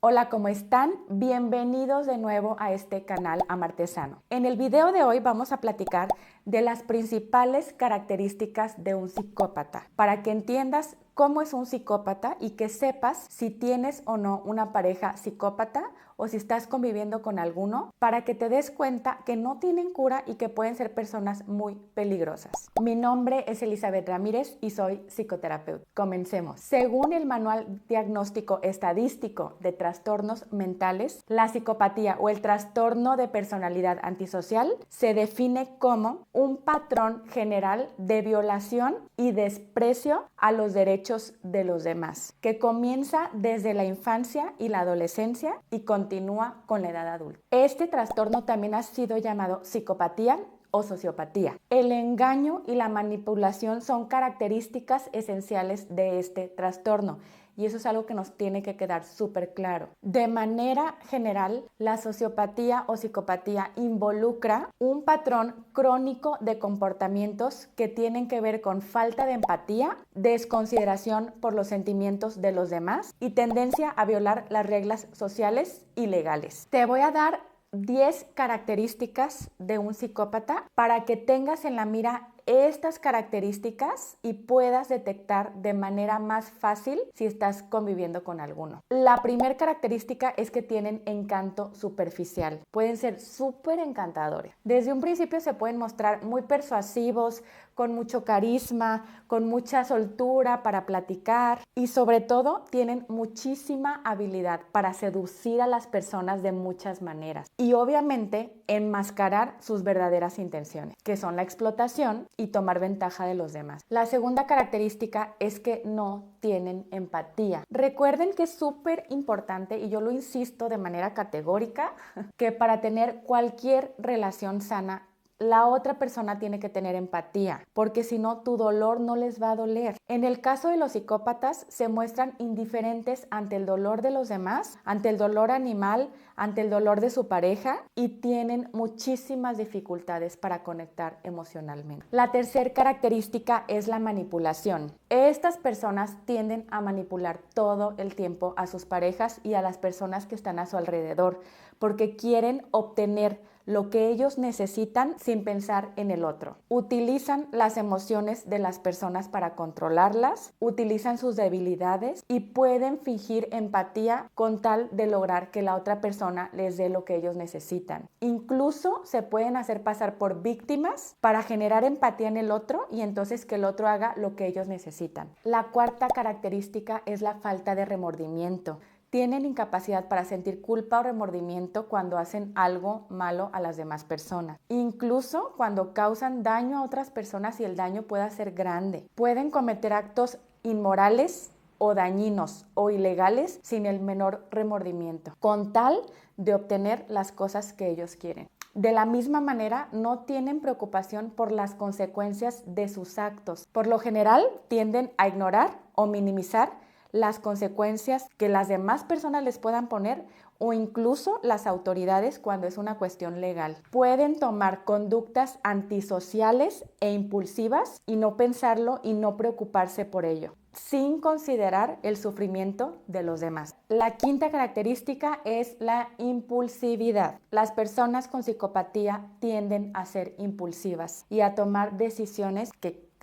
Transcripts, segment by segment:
Hola, ¿cómo están? Bienvenidos de nuevo a este canal Amarte Sano. En el video de hoy vamos a platicar de las principales características de un psicópata, para que entiendas cómo es un psicópata y que sepas si tienes o no una pareja psicópata o si estás conviviendo con alguno, para que te des cuenta que no tienen cura y que pueden ser personas muy peligrosas. Mi nombre es Elizabeth Ramírez y soy psicoterapeuta. Comencemos. Según el Manual Diagnóstico Estadístico de Trastornos Mentales, la psicopatía o el trastorno de personalidad antisocial se define como un patrón general de violación y desprecio a los derechos de los demás, que comienza desde la infancia y la adolescencia y continúa con la edad adulta. Este trastorno también ha sido llamado psicopatía o sociopatía. El engaño y la manipulación son características esenciales de este trastorno. Y eso es algo que nos tiene que quedar súper claro. De manera general, la sociopatía o psicopatía involucra un patrón crónico de comportamientos que tienen que ver con falta de empatía, desconsideración por los sentimientos de los demás y tendencia a violar las reglas sociales y legales. Te voy a dar 10 características de un psicópata para que tengas en la mira estas características y puedas detectar de manera más fácil si estás conviviendo con alguno. La primera característica es que tienen encanto superficial. Pueden ser súper encantadores. Desde un principio se pueden mostrar muy persuasivos, con mucho carisma, con mucha soltura para platicar y sobre todo tienen muchísima habilidad para seducir a las personas de muchas maneras y obviamente enmascarar sus verdaderas intenciones, que son la explotación y tomar ventaja de los demás. La segunda característica es que no tienen empatía. Recuerden que es súper importante, y yo lo insisto de manera categórica, que para tener cualquier relación sana, la otra persona tiene que tener empatía, porque si no, tu dolor no les va a doler. En el caso de los psicópatas, se muestran indiferentes ante el dolor de los demás, ante el dolor animal, ante el dolor de su pareja y tienen muchísimas dificultades para conectar emocionalmente. La tercera característica es la manipulación. Estas personas tienden a manipular todo el tiempo a sus parejas y a las personas que están a su alrededor, porque quieren obtener lo que ellos necesitan sin pensar en el otro. Utilizan las emociones de las personas para controlarlas, utilizan sus debilidades y pueden fingir empatía con tal de lograr que la otra persona les dé lo que ellos necesitan. Incluso se pueden hacer pasar por víctimas para generar empatía en el otro y entonces que el otro haga lo que ellos necesitan. La cuarta característica es la falta de remordimiento. Tienen incapacidad para sentir culpa o remordimiento cuando hacen algo malo a las demás personas. Incluso cuando causan daño a otras personas y el daño pueda ser grande. Pueden cometer actos inmorales o dañinos o ilegales sin el menor remordimiento, con tal de obtener las cosas que ellos quieren. De la misma manera, no tienen preocupación por las consecuencias de sus actos. Por lo general, tienden a ignorar o minimizar las consecuencias que las demás personas les puedan poner o incluso las autoridades cuando es una cuestión legal. Pueden tomar conductas antisociales e impulsivas y no pensarlo y no preocuparse por ello, sin considerar el sufrimiento de los demás. La quinta característica es la impulsividad. Las personas con psicopatía tienden a ser impulsivas y a tomar decisiones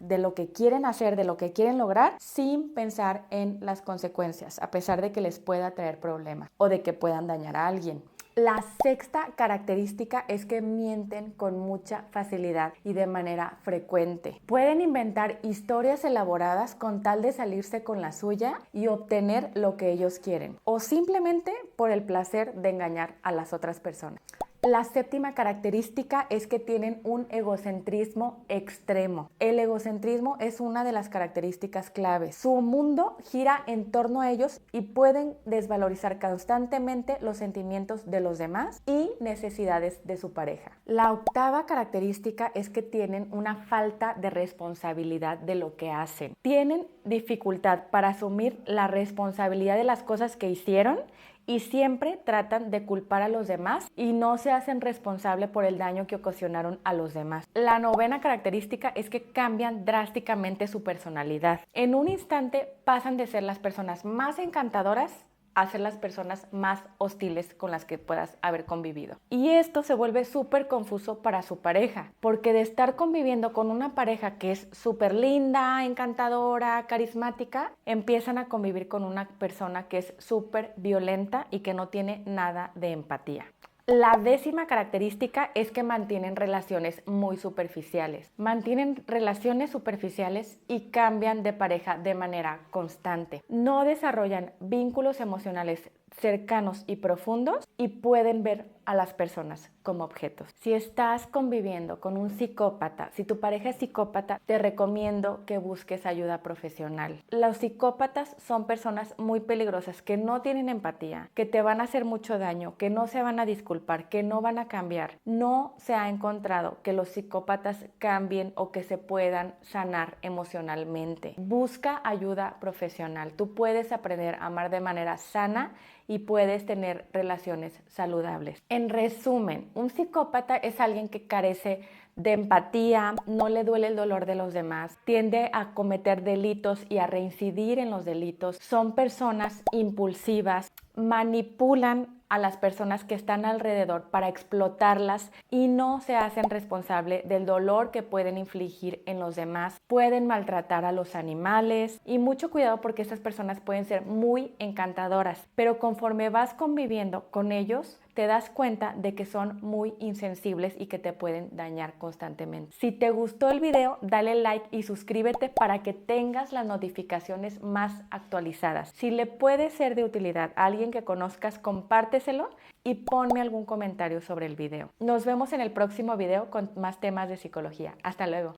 de lo que quieren hacer, de lo que quieren lograr, sin pensar en las consecuencias, a pesar de que les pueda traer problemas o de que puedan dañar a alguien. La sexta característica es que mienten con mucha facilidad y de manera frecuente. Pueden inventar historias elaboradas con tal de salirse con la suya y obtener lo que ellos quieren, o simplemente por el placer de engañar a las otras personas. La séptima característica es que tienen un egocentrismo extremo. El egocentrismo es una de las características claves. Su mundo gira en torno a ellos y pueden desvalorizar constantemente los sentimientos de los demás y necesidades de su pareja. La octava característica es que tienen una falta de responsabilidad de lo que hacen. Tienen dificultad para asumir la responsabilidad de las cosas que hicieron y siempre tratan de culpar a los demás y no se hacen responsable por el daño que ocasionaron a los demás. La novena característica es que cambian drásticamente su personalidad. En un instante pasan de ser las personas más encantadoras a ser las personas más hostiles con las que puedas haber convivido. Y esto se vuelve súper confuso para su pareja, porque de estar conviviendo con una pareja que es súper linda, encantadora, carismática, empiezan a convivir con una persona que es súper violenta y que no tiene nada de empatía. La 10ª característica es que mantienen relaciones muy superficiales. Mantienen relaciones superficiales y cambian de pareja de manera constante. No desarrollan vínculos emocionales cercanos y profundos y pueden ver a las personas como objetos. Si estás conviviendo con un psicópata, si tu pareja es psicópata, te recomiendo que busques ayuda profesional. Los psicópatas son personas muy peligrosas que no tienen empatía, que te van a hacer mucho daño, que no se van a disculpar, que no van a cambiar. No se ha encontrado que los psicópatas cambien o que se puedan sanar emocionalmente. Busca ayuda profesional. Tú puedes aprender a amar de manera sana y puedes tener relaciones saludables. En resumen, un psicópata es alguien que carece de empatía, no le duele el dolor de los demás, tiende a cometer delitos y a reincidir en los delitos, son personas impulsivas, manipulan a las personas que están alrededor para explotarlas y no se hacen responsable del dolor que pueden infligir en los demás. Pueden maltratar a los animales y mucho cuidado porque estas personas pueden ser muy encantadoras, pero conforme vas conviviendo con ellos, te das cuenta de que son muy insensibles y que te pueden dañar constantemente. Si te gustó el video, dale like y suscríbete para que tengas las notificaciones más actualizadas. Si le puede ser de utilidad a alguien que conozcas, compárteselo y ponme algún comentario sobre el video. Nos vemos en el próximo video con más temas de psicología. Hasta luego.